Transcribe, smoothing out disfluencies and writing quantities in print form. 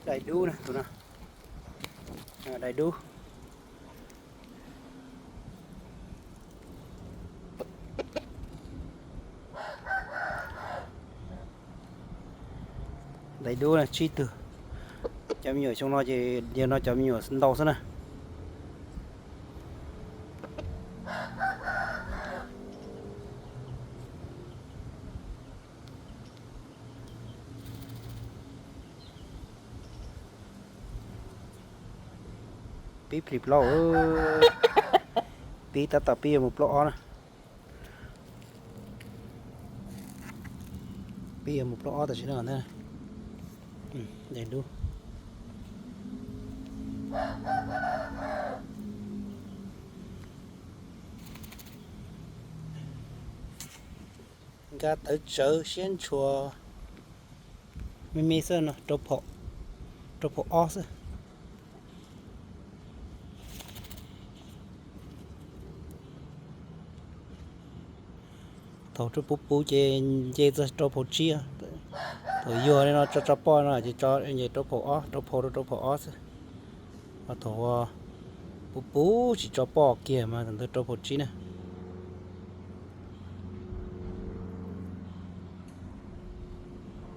ได้ดูนะตัวนะได้ดูđầy đủ là chi từ chấm nhiều trong nó thì giờ nó chấm nhiều sân đầu nữa pi flip lo pi ta pi một lọ nè pi một lọ ta chỉ là thế để đủ gạt ở chợ xiên chùa mi sơn nó trộp họ ó sơn thầu trộp bú chê ra trộp họ chia thầu vừa nó cho po nó chỉ cho như trộp họ ó sơn thầu bú chỉ cho po kia mà thằng trộp họ chia nè